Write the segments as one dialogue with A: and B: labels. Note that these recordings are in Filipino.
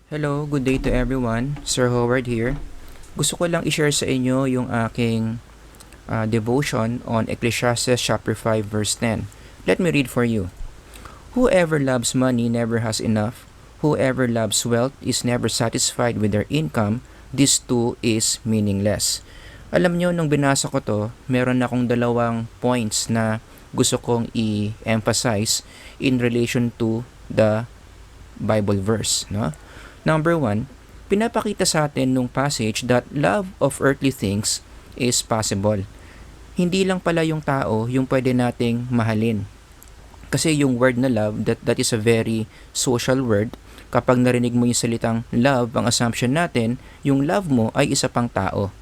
A: Hello, good day to everyone. Sir Howard here. Gusto ko lang i-share sa inyo yung aking devotion on Ecclesiastes chapter 5 verse 10. Let me read for you. Whoever loves money never has enough. Whoever loves wealth is never satisfied with their income. This too is meaningless. Alam nyo, nung binasa ko to, meron akong dalawang points na gusto kong i-emphasize in relation to the Bible verse, no? Number 1, pinapakita sa atin nung passage that love of earthly things is possible. Hindi lang pala yung tao yung pwede nating mahalin. Kasi yung word na love, that is a very social word. Kapag narinig mo yung salitang love, ang assumption natin, yung love mo ay isa pang tao.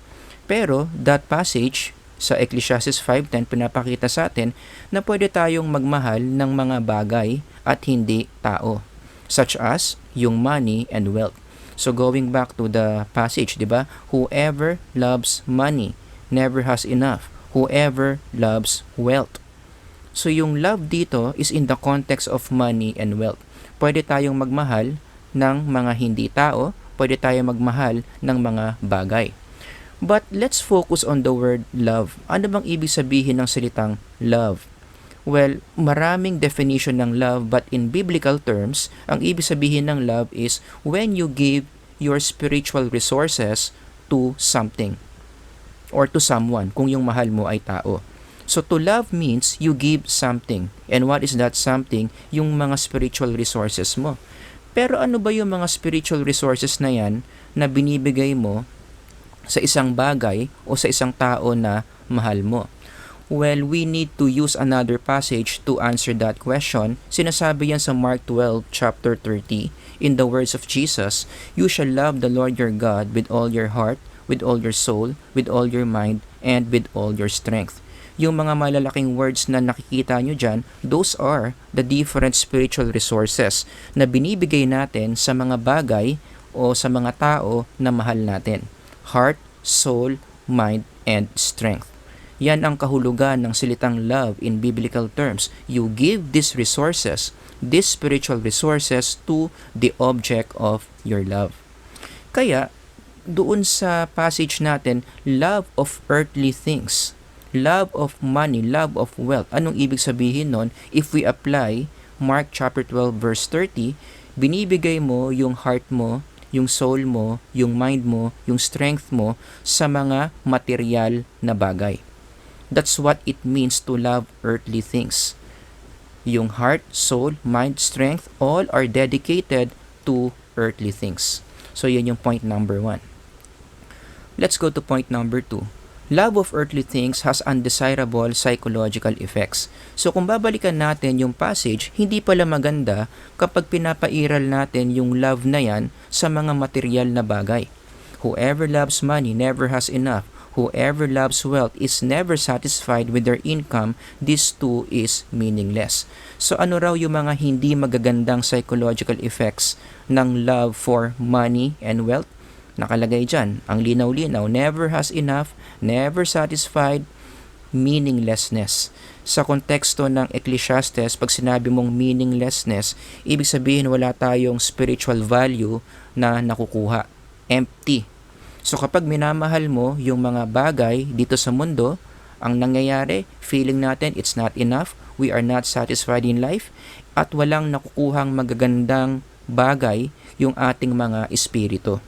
A: Pero that passage sa Ecclesiastes 5:10 pinapakita sa atin na pwede tayong magmahal ng mga bagay at hindi tao, such as yung money and wealth. So going back to the passage, 'di ba? Whoever loves money never has enough. Whoever loves wealth. So yung love dito is in the context of money and wealth. Pwede tayong magmahal ng mga hindi tao, pwede tayong magmahal ng mga bagay. But let's focus on the word love. Ano bang ibig sabihin ng salitang love? Well, maraming definition ng love, but in biblical terms, ang ibig sabihin ng love is when you give your spiritual resources to something or to someone, kung yung mahal mo ay tao. So to love means you give something. And what is that something? Yung mga spiritual resources mo. Pero ano ba yung mga spiritual resources na yan na binibigay mo sa isang bagay o sa isang tao na mahal mo? Well, we need to use another passage to answer that question. Sinasabi yan sa Mark 12, chapter 30. In the words of Jesus, "You shall love the Lord your God with all your heart, with all your soul, with all your mind, and with all your strength." Yung mga malalaking words na nakikita nyo dyan, those are the different spiritual resources na binibigay natin sa mga bagay o sa mga tao na mahal natin. Heart, soul, mind, and strength. Yan ang kahulugan ng salitang love in biblical terms. You give these resources, these spiritual resources to the object of your love. Kaya, doon sa passage natin, love of earthly things, love of money, love of wealth. Anong ibig sabihin nun? If we apply Mark chapter 12 verse 30, binibigay mo yung heart mo, yung soul mo, yung mind mo, yung strength mo sa mga material na bagay. That's what it means to love earthly things. Yung heart, soul, mind, strength, all are dedicated to earthly things. So yan yung point number 1. Let's go to point number 2. Love of earthly things has undesirable psychological effects. So kung babalikan natin yung passage, hindi pala maganda kapag pinapairal natin yung love na yan sa mga material na bagay. Whoever loves money never has enough. Whoever loves wealth is never satisfied with their income. This too is meaningless. So ano raw yung mga hindi magagandang psychological effects ng love for money and wealth? Nakalagay dyan, ang linaw-linaw, never has enough, never satisfied, meaninglessness. Sa konteksto ng Ecclesiastes, pag sinabi mong meaninglessness, ibig sabihin wala tayong spiritual value na nakukuha. Empty. So kapag minamahal mo yung mga bagay dito sa mundo, ang nangyayari, feeling natin it's not enough, we are not satisfied in life, at walang nakukuhang magagandang bagay yung ating mga espiritu.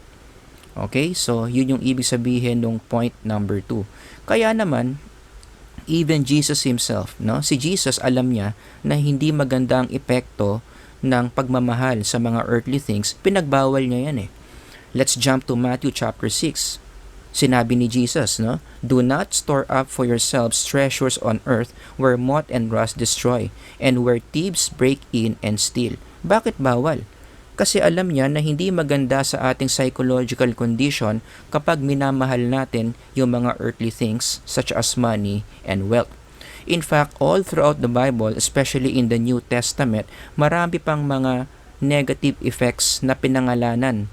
A: Okay, so yun yung ibig sabihin ng point number 2. Kaya naman, even Jesus himself, no? Si Jesus alam niya na hindi maganda ang epekto ng pagmamahal sa mga earthly things. Pinagbawal niya yan eh. Let's jump to Matthew chapter 6. Sinabi ni Jesus, no? Do not store up for yourselves treasures on earth where moth and rust destroy and where thieves break in and steal. Bakit bawal? Kasi alam niya na hindi maganda sa ating psychological condition kapag minamahal natin yung mga earthly things such as money and wealth. In fact, all throughout the Bible, especially in the New Testament, marami pang mga negative effects na pinangalanan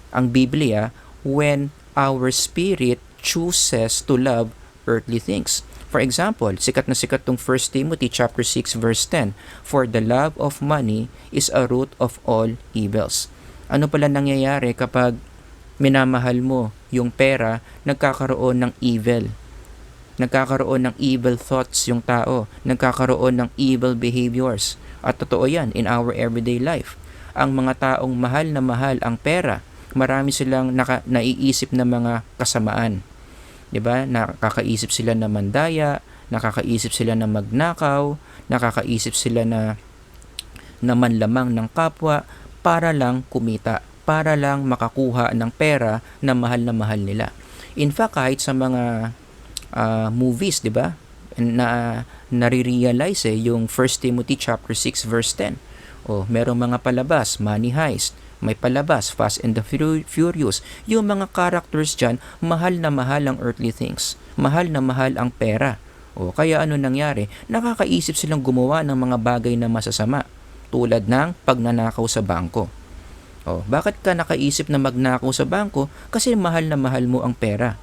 A: ang Biblia when our spirit chooses to love earthly things. For example, sikat na sikat tong 1 Timothy chapter 6 verse 10, "For the love of money is a root of all evils." Ano pala nangyayari kapag minamahal mo yung pera, nagkakaroon ng evil. Nagkakaroon ng evil thoughts yung tao. Nagkakaroon ng evil behaviors. At totoo yan in our everyday life. Ang mga taong mahal na mahal ang pera, marami silang naiisip na mga kasamaan. 'Di ba? Nakakaisip sila na mandaya, nakakaisip sila na magnakaw, nakakaisip sila na manlamang ng kapwa para lang kumita, para lang makakuha ng pera na mahal nila. In fact, kahit sa mga movies, 'di ba? Na nare-realize yung 1 Timothy chapter 6 verse 10. Merong mga palabas, money heist, may palabas, Fast and the Furious. Yung mga characters dyan, mahal na mahal ang earthly things. Mahal na mahal ang pera. Kaya ano nangyari? Nakakaisip silang gumawa ng mga bagay na masasama. Tulad ng pagnanakaw sa bangko. Bakit ka nakaisip na magnakaw sa bangko? Kasi mahal na mahal mo ang pera.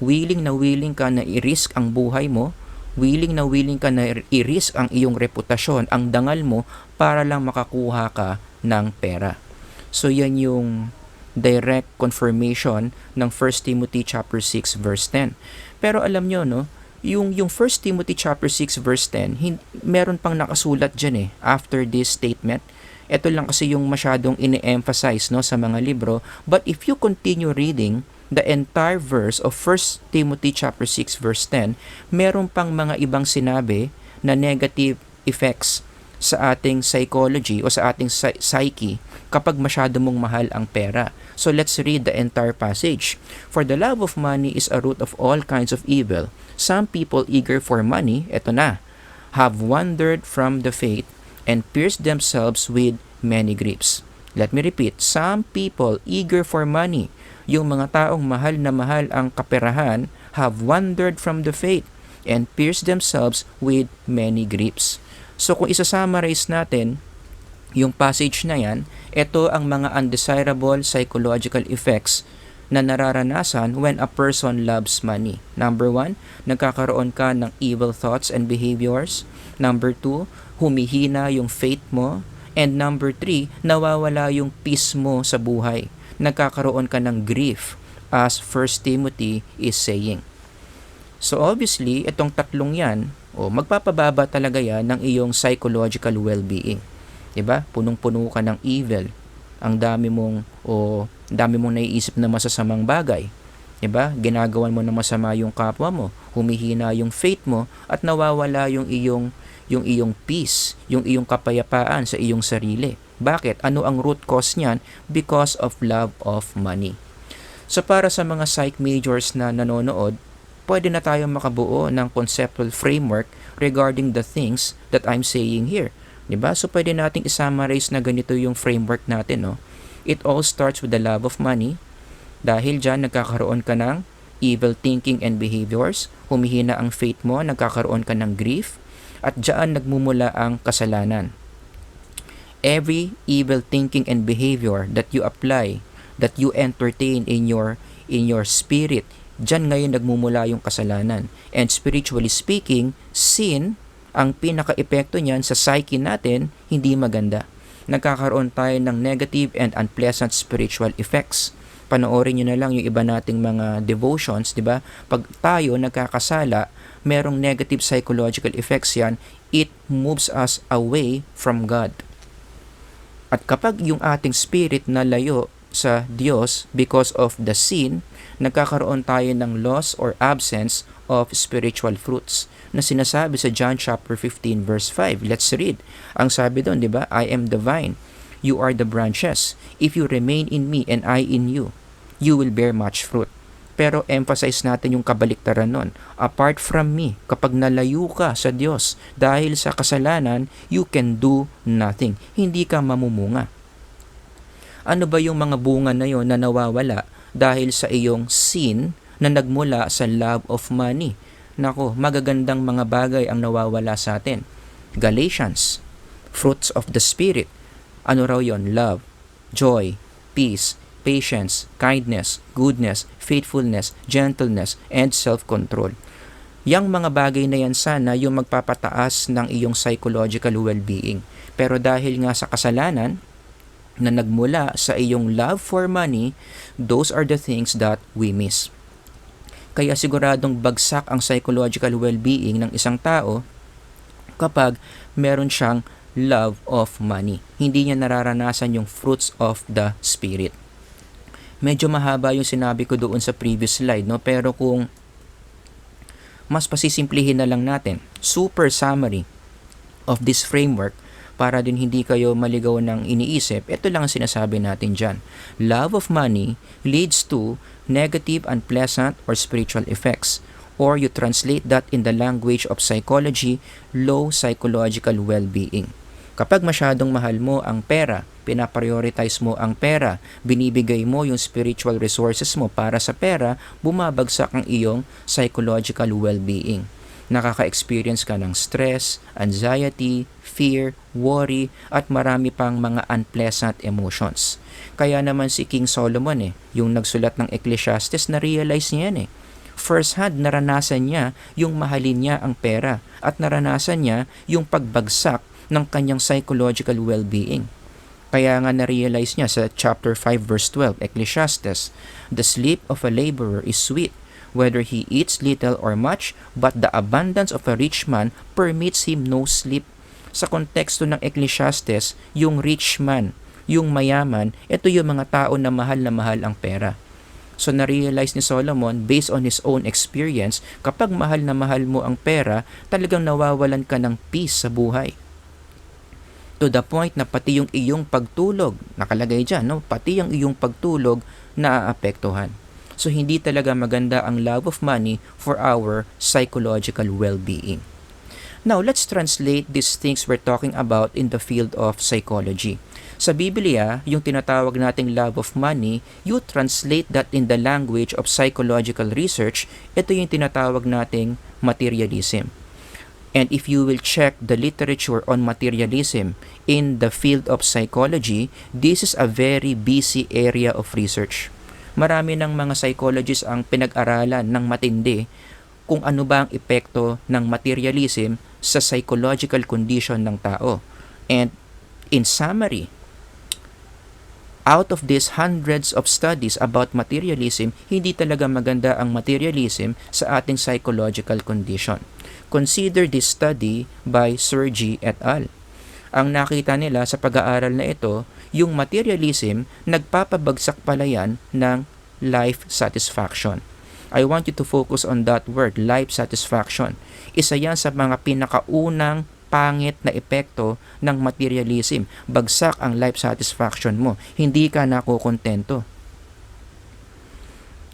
A: Willing na willing ka na i-risk ang buhay mo. Willing na willing ka na i-risk ang iyong reputasyon, ang dangal mo, para lang makakuha ka ng pera. So yan yung direct confirmation ng 1 Timothy chapter 6 verse 10. Pero alam nyo, no, yung 1 Timothy chapter 6 verse 10, meron pang nakasulat dyan after this statement. Ito lang kasi yung masyadong ine-emphasize, no, sa mga libro. But if you continue reading the entire verse of 1 Timothy chapter 6 verse 10, meron pang mga ibang sinabi na negative effects sa ating psychology o sa ating psyche kapag masyado mong mahal ang pera. So let's read the entire passage. For the love of money is a root of all kinds of evil. Some people eager for money, eto na, have wandered from the faith and pierced themselves with many griefs. Let me repeat, some people eager for money, yung mga taong mahal na mahal ang kaperahan, have wandered from the faith and pierced themselves with many griefs. So kung isa-summarize natin yung passage na yan, ito ang mga undesirable psychological effects na nararanasan when a person loves money. Number 1, nagkakaroon ka ng evil thoughts and behaviors. Number 2, humihina yung faith mo. And number 3, nawawala yung peace mo sa buhay. Nagkakaroon ka ng grief, as 1 Timothy is saying. So obviously, itong tatlong yan, magpapababa talaga yan ng iyong psychological well-being. 'Di ba? Punong-puno ka ng evil. Ang dami mong naiisip na masasamang bagay. 'Di ba? Ginagawan mo na masama yung kapwa mo, humihina yung faith mo at nawawala yung iyong peace, yung iyong kapayapaan sa iyong sarili. Bakit? Ano ang root cause niyan? Because of love of money. So para sa mga psych majors na nanonood, pwede na tayong makabuo ng conceptual framework regarding the things that I'm saying here. Diba? So pwede nating isummarize na ganito yung framework natin. No? It all starts with the love of money. Dahil dyan, nagkakaroon ka ng evil thinking and behaviors. Humihina ang faith mo, nagkakaroon ka ng grief. At dyan nagmumula ang kasalanan. Every evil thinking and behavior that you apply, that you entertain in your spirit, diyan ngayon nagmumula yung kasalanan. And spiritually speaking, sin, ang pinaka-epekto niyan sa psyche natin, hindi maganda. Nagkakaroon tayo ng negative and unpleasant spiritual effects. Panoorin nyo na lang yung iba nating mga devotions, di ba? Pag tayo nagkakasala, merong negative psychological effects yan, it moves us away from God. At kapag yung ating spirit na layo sa Diyos because of the sin, nagkakaroon tayo ng loss or absence of spiritual fruits na sinasabi sa John chapter 15 verse 5. Let's read. Ang sabi doon, 'di ba? I am the vine, you are the branches. If you remain in me and I in you, you will bear much fruit. Pero emphasize natin yung kabaliktaran nun. Apart from me, kapag nalayo ka sa Diyos dahil sa kasalanan, you can do nothing. Hindi ka mamumunga. Ano ba yung mga bunga na yon na nawawala dahil sa iyong sin na nagmula sa love of money? Nako, magagandang mga bagay ang nawawala sa atin. Galatians, fruits of the Spirit. Ano raw yon? Love, joy, peace, patience, kindness, goodness, faithfulness, gentleness, and self-control. Yang mga bagay na yan sana yung magpapataas ng iyong psychological well-being. Pero dahil nga sa kasalanan, na nagmula sa iyong love for money, those are the things that we miss. Kaya siguradong bagsak ang psychological well-being ng isang tao kapag meron siyang love of money. Hindi niya nararanasan yung fruits of the Spirit. Medyo mahaba yung sinabi ko doon sa previous slide, no? Pero kung mas pasisimplihin na lang natin, super summary of this framework, para din hindi kayo maligaw ng iniisip, ito lang ang sinasabi natin dyan. Love of money leads to negative, unpleasant, or spiritual effects. Or you translate that in the language of psychology, low psychological well-being. Kapag masyadong mahal mo ang pera, pinaprioritize mo ang pera, binibigay mo yung spiritual resources mo para sa pera, bumabagsak ang iyong psychological well-being. Nakaka-experience ka ng stress, anxiety, fear, worry, at marami pang mga unpleasant emotions. Kaya naman si King Solomon yung nagsulat ng Ecclesiastes, na-realize niya yan First hand, naranasan niya yung mahalin niya ang pera at naranasan niya yung pagbagsak ng kanyang psychological well-being. Kaya nga na-realize niya sa chapter 5 verse 12, Ecclesiastes, the sleep of a laborer is sweet, whether he eats little or much, but the abundance of a rich man permits him no sleep. Sa konteksto ng Ecclesiastes, yung rich man, yung mayaman, ito yung mga tao na mahal ang pera. So na-realize ni Solomon, based on his own experience, kapag mahal mo ang pera, talagang nawawalan ka ng peace sa buhay. To the point na pati yung iyong pagtulog, nakalagay dyan, pati yung iyong pagtulog naaapektuhan. So hindi talaga maganda ang love of money for our psychological well-being. Now, let's translate these things we're talking about in the field of psychology. Sa Biblia, yung tinatawag nating love of money, you translate that in the language of psychological research, ito yung tinatawag nating materialism. And if you will check the literature on materialism in the field of psychology, this is a very busy area of research. Marami ng mga psychologists ang pinag-aralan ng matindi kung ano ba ang epekto ng materialism sa psychological condition ng tao. And in summary, out of these hundreds of studies about materialism, hindi talaga maganda ang materialism sa ating psychological condition. Consider this study by Sir G. et al. Ang nakita nila sa pag-aaral na ito, yung materialism, nagpapabagsak pala yan ng life satisfaction. I want you to focus on that word, life satisfaction. Isa yan sa mga pinakaunang pangit na epekto ng materialism. Bagsak ang life satisfaction mo. Hindi ka nakokontento.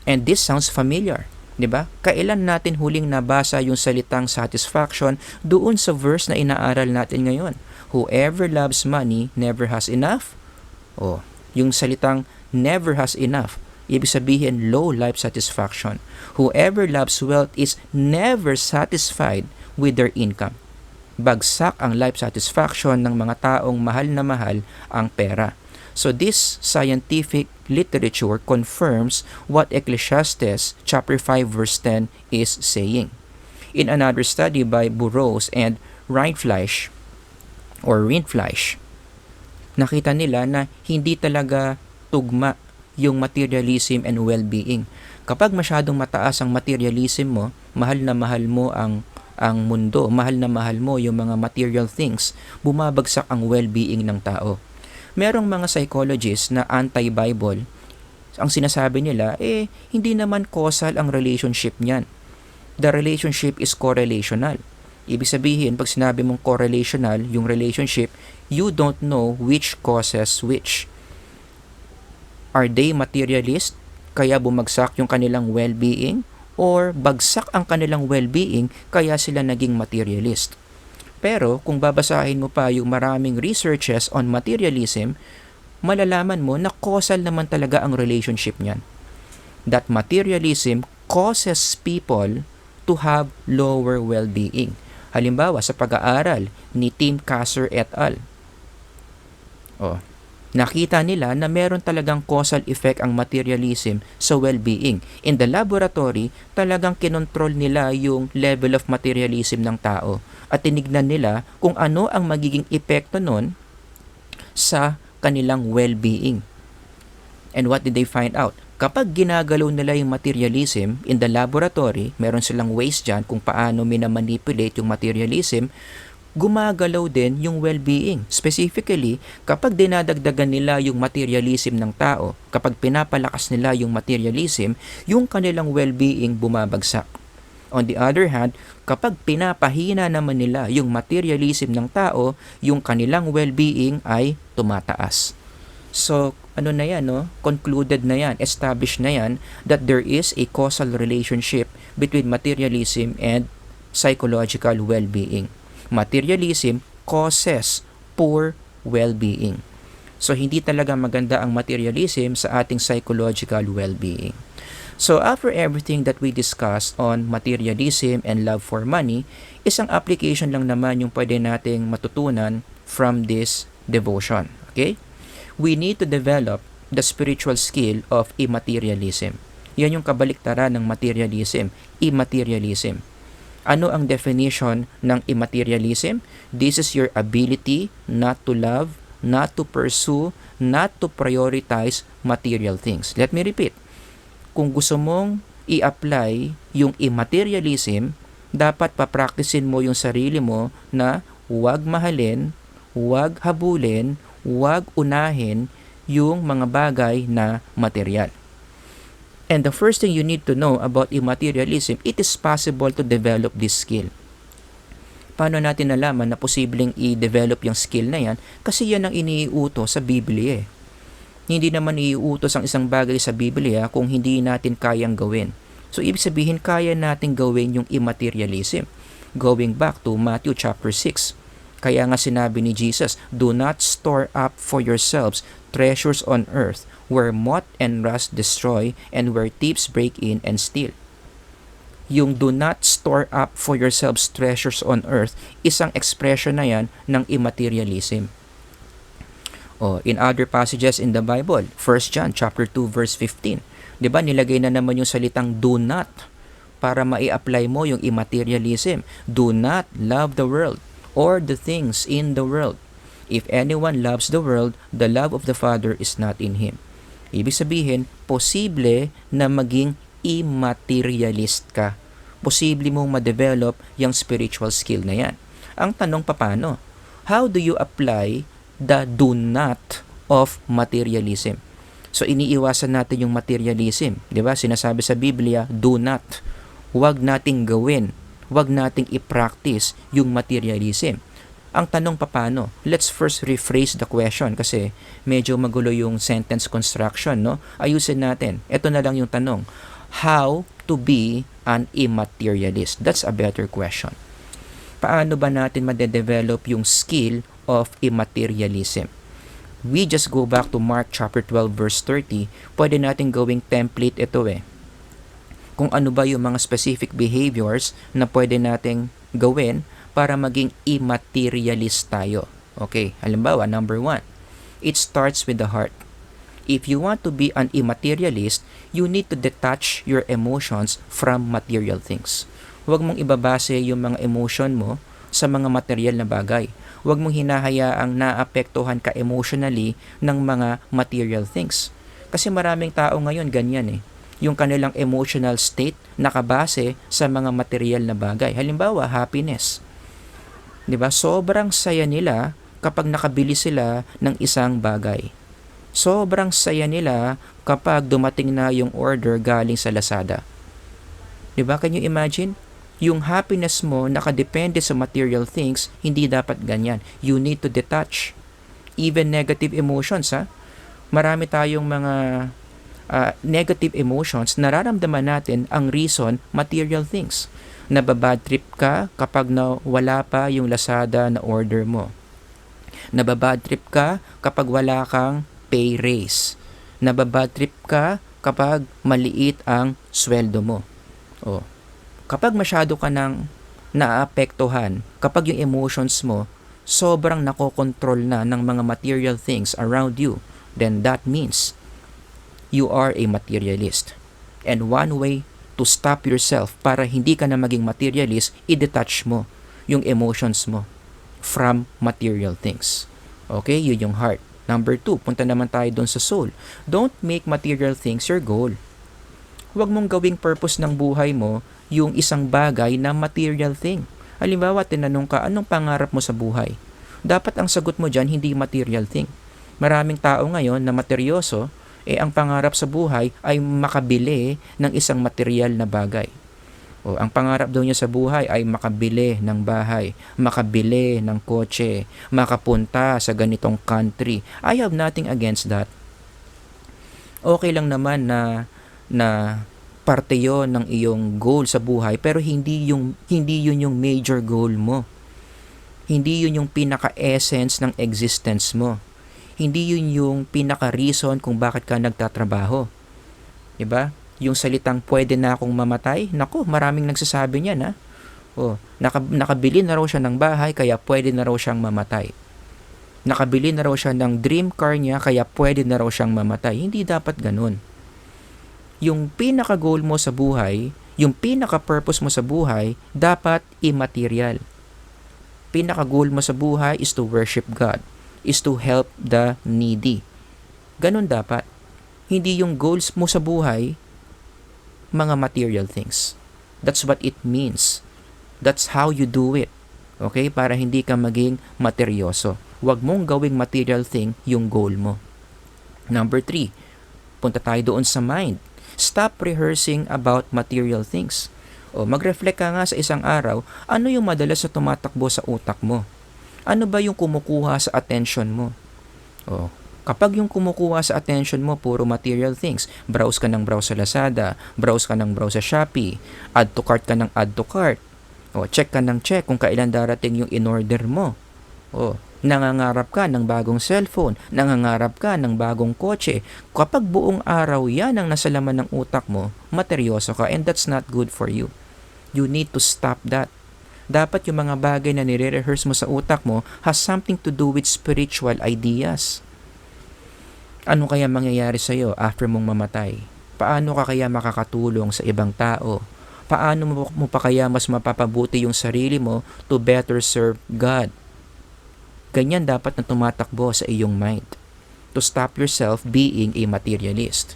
A: And this sounds familiar. Diba? Kailan natin huling nabasa yung salitang satisfaction doon sa verse na inaaral natin ngayon? Whoever loves money never has enough. Yung salitang never has enough, ibig sabihin low life satisfaction. Whoever loves wealth is never satisfied with their income. Bagsak ang life satisfaction ng mga taong mahal na mahal ang pera. So this scientific literature confirms what Ecclesiastes chapter 5 verse 10 is saying. In another study by Burroughs and Rindfleisch, nakita nila na hindi talaga tugma yung materialism and well-being. Kapag masyadong mataas ang materialism mo, mahal mo ang mundo, mahal mo yung mga material things, bumabagsak ang well-being ng tao. Merong mga psychologists na anti-Bible, ang sinasabi nila, hindi naman causal ang relationship niyan. The relationship is correlational. Ibig sabihin, pag sinabi mong correlational, yung relationship, you don't know which causes which. Are they materialist, kaya bumagsak yung kanilang well-being? Or bagsak ang kanilang well-being, kaya sila naging materialist? Pero kung babasahin mo pa yung maraming researches on materialism, malalaman mo na causal naman talaga ang relationship niyan. That materialism causes people to have lower well-being. Halimbawa, sa pag-aaral ni Tim Kasser et al. Nakita nila na meron talagang causal effect ang materialism sa well-being. In the laboratory, talagang kinontrol nila yung level of materialism ng tao at tinignan nila kung ano ang magiging epekto nun sa kanilang well-being. And what did they find out? Kapag ginagalaw nila yung materialism in the laboratory, meron silang ways dyan kung paano minamanipulate yung materialism, gumagalaw din yung well-being. Specifically, kapag dinadagdagan nila yung materialism ng tao, kapag pinapalakas nila yung materialism, yung kanilang well-being bumabagsak. On the other hand, kapag pinapahina naman nila yung materialism ng tao, yung kanilang well-being ay tumataas. So, ano na yan, no? Concluded na yan, established na yan, that there is a causal relationship between materialism and psychological well-being. Materialism causes poor well-being. So, hindi talaga maganda ang materialism sa ating psychological well-being. So, after everything that we discussed on materialism and love for money, isang application lang naman yung pwede nating matutunan from this devotion. Okay? We need to develop the spiritual skill of immaterialism. Yan yung kabaliktaran ng materialism, immaterialism. Ano ang definition ng immaterialism? This is your ability not to love, not to pursue, not to prioritize material things. Let me repeat. Kung gusto mong i-apply yung immaterialism, dapat papraktisin mo yung sarili mo na huwag mahalin, huwag habulin, huwag unahin yung mga bagay na material. And the first thing you need to know about immaterialism, it is possible to develop this skill. Paano natin nalaman na posibleng i-develop yung skill na yan? Kasi yan ang iniuutos sa Biblia eh. Hindi naman iuutos ang isang bagay sa Biblia kung hindi natin kayang gawin. So, ibig sabihin, kaya natin gawin yung immaterialism. Going back to Matthew chapter 6. Kaya nga sinabi ni Jesus, do not store up for yourselves treasures on earth where moth and rust destroy and where thieves break in and steal. Yung do not store up for yourselves treasures on earth, isang expression na yan ng immaterialism. In other passages in the Bible, 1 John chapter 2 verse 15, 'di ba nilagay na naman yung salitang do not para mai-apply mo yung immaterialism. Do not love the world or the things in the world. If anyone loves the world, the love of the Father is not in him. Ibig sabihin, posible na maging immaterialist ka. Posible mong ma-develop yung spiritual skill na yan. Ang tanong paano? How do you apply the do not of materialism? So, iniiwasan natin yung materialism. Di ba? Sinasabi sa Biblia, do not. Huwag nating gawin. Huwag nating i-practice yung materialism. Ang tanong paano? Let's first rephrase the question kasi medyo magulo yung sentence construction, no? Ayusin natin. Ito na lang yung tanong. How to be an immaterialist? That's a better question. Paano ba natin ma-develop yung skill of immaterialism? We just go back to Mark chapter 12 verse 30. Pwede natin gawing template ito eh. Kung ano ba yung mga specific behaviors na pwede nating gawin para maging immaterialist tayo. Okay, halimbawa, number 1, it starts with the heart. If you want to be an immaterialist, you need to detach your emotions from material things. Huwag mong ibabase yung mga emotion mo sa mga material na bagay. Huwag mong hinahayaang naapektuhan ka emotionally ng mga material things. Kasi maraming tao ngayon ganyan eh. Yung kanilang emotional state nakabase sa mga material na bagay. Halimbawa, happiness. 'Di ba? Sobrang saya nila kapag nakabili sila ng isang bagay. Sobrang saya nila kapag dumating na yung order galing sa Lazada. 'Di ba? Can you imagine? Yung happiness mo nakadepende sa material things, hindi dapat ganyan. You need to detach. Even negative emotions, ha? Marami tayong mga negative emotions, nararamdaman natin ang reason, material things. Nababad trip ka kapag wala pa yung Lazada na order mo. Nababad trip ka kapag wala kang pay raise. Nababad trip ka kapag maliit ang sweldo mo. Kapag masyado ka nang naapektuhan, kapag yung emotions mo sobrang nakokontrol na ng mga material things around you, then that means you are a materialist. And one way to stop yourself para hindi ka na maging materialist, i-detach mo yung emotions mo from material things. Okay? Yun yung heart. Number 2, punta naman tayo doon sa soul. Don't make material things your goal. Huwag mong gawing purpose ng buhay mo yung isang bagay na material thing. Halimbawa, tinanong ka, anong pangarap mo sa buhay? Dapat ang sagot mo dyan, hindi material thing. Maraming tao ngayon na materyoso, ang pangarap sa buhay ay makabili ng isang material na bagay. Ang pangarap daw niya sa buhay ay makabili ng bahay, makabili ng kotse, makapunta sa ganitong country. I have nothing against that. Okay lang naman na parte yon ng iyong goal sa buhay, pero hindi yun yung major goal mo. Hindi yun yung pinaka-essence ng existence mo. Hindi yun yung pinaka-reason kung bakit ka nagtatrabaho. Diba? Yung salitang pwede na akong mamatay, naku, maraming nagsasabi niyan ha. Nakabili na raw siya ng bahay kaya pwede na raw siyang mamatay. Nakabili na raw siya ng dream car niya kaya pwede na raw siyang mamatay. Hindi dapat ganun. Yung pinaka-goal mo sa buhay, yung pinaka-purpose mo sa buhay, dapat immaterial. Pinaka-goal mo sa buhay is to worship God, is to help the needy. Ganun dapat. Hindi yung goals mo sa buhay, mga material things. That's what it means. That's how you do it. Okay? Para hindi ka maging materyoso. Huwag mong gawing material thing yung goal mo. Number 3, punta tayo doon sa mind. Stop rehearsing about material things. Mag-reflect ka nga sa isang araw, ano yung madalas na tumatakbo sa utak mo? Ano ba yung kumukuha sa attention mo? Kapag yung kumukuha sa attention mo, puro material things, browse ka ng browse sa Lazada, browse ka ng browse sa Shopee, add to cart ka ng add to cart, check ka ng check kung kailan darating yung in-order mo. Nangangarap ka ng bagong cellphone, nangangarap ka ng bagong kotse. Kapag buong araw yan ang nasa laman ng utak mo, materyoso ka, and that's not good for you. You need to stop that. Dapat yung mga bagay na nire-rehearse mo sa utak mo has something to do with spiritual ideas. Ano kaya mangyayari sa iyo after mong mamatay? Paano ka kaya makakatulong sa ibang tao? Paano mo pa kaya mas mapapabuti yung sarili mo to better serve God? Ganyan dapat na tumatakbo sa iyong mind. To stop yourself being a materialist.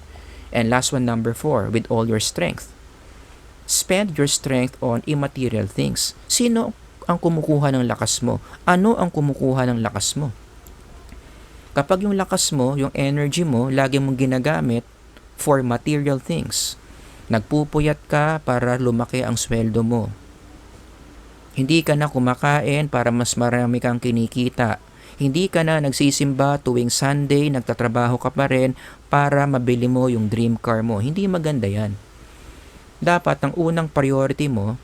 A: And last one, number 4, with all your strength. Spend your strength on immaterial things. Sino ang kumukuha ng lakas mo? Ano ang kumukuha ng lakas mo? Kapag yung lakas mo, yung energy mo, lagi mong ginagamit for material things. Nagpupuyat ka para lumaki ang sweldo mo. Hindi ka na kumakain para mas marami kang kinikita. Hindi ka na nagsisimba tuwing Sunday, nagtatrabaho ka pa rin para mabili mo yung dream car mo. Hindi maganda yan. Dapat ang unang priority mo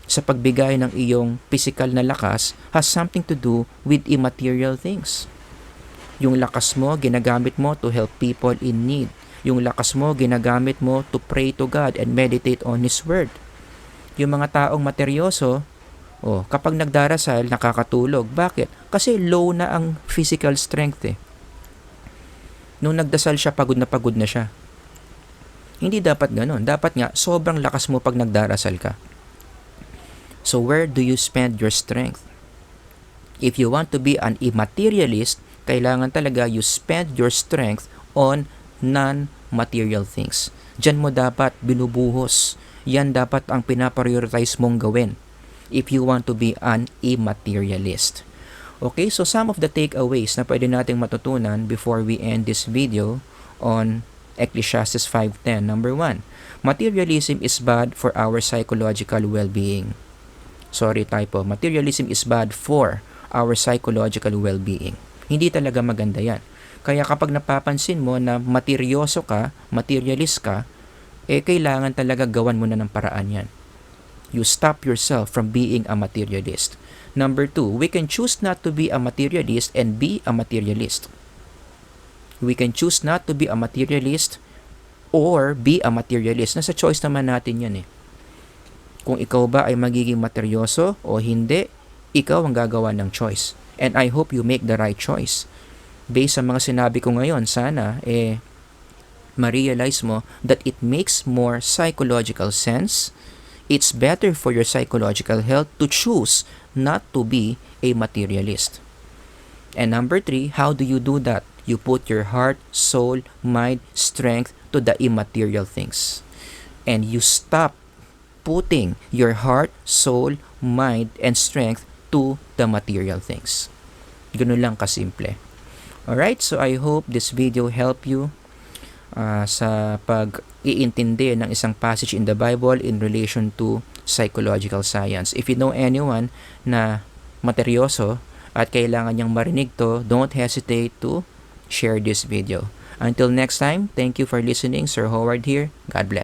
A: sa pagbigay ng iyong physical na lakas has something to do with immaterial things. Yung lakas mo, ginagamit mo to help people in need. Yung lakas mo, ginagamit mo to pray to God and meditate on His Word. Yung mga taong materyoso, kapag nagdarasal, nakakatulog. Bakit? Kasi low na ang physical strength Nung nagdasal siya, pagod na siya. Hindi dapat ganun. Dapat nga, sobrang lakas mo pag nagdarasal ka. So where do you spend your strength? If you want to be an immaterialist, kailangan talaga you spend your strength on non-material things. Diyan mo dapat binubuhos. Yan dapat ang pinaprioritize mong gawin if you want to be an immaterialist. Okay, so some of the takeaways na pwede nating matutunan before we end this video on Ecclesiastes 5:10. Number 1, materialism is bad for our psychological well-being. Sorry, typo. Materialism is bad for our psychological well-being. Hindi talaga maganda yan. Kaya kapag napapansin mo na materyoso ka, materialist ka, kailangan talaga gawan mo na ng paraan yan. You stop yourself from being a materialist. Number 2, we can choose not to be a materialist and be a materialist. We can choose not to be a materialist or be a materialist. Nasa choice naman natin yan Kung ikaw ba ay magiging materyoso o hindi, ikaw ang gagawa ng choice. And I hope you make the right choice. Based sa mga sinabi ko ngayon, sana ma-realize mo that it makes more psychological sense. It's better for your psychological health to choose not to be a materialist. And number 3, how do you do that? You put your heart, soul, mind, strength to the immaterial things. And you stop putting your heart, soul, mind, and strength to the material things. Ganun lang kasimple. Alright, so I hope this video help you sa pag-iintindi ng isang passage in the Bible in relation to psychological science. If you know anyone na materyoso at kailangan niyang marinig to, don't hesitate to share this video. Until next time, thank you for listening. Sir Howard here. God bless.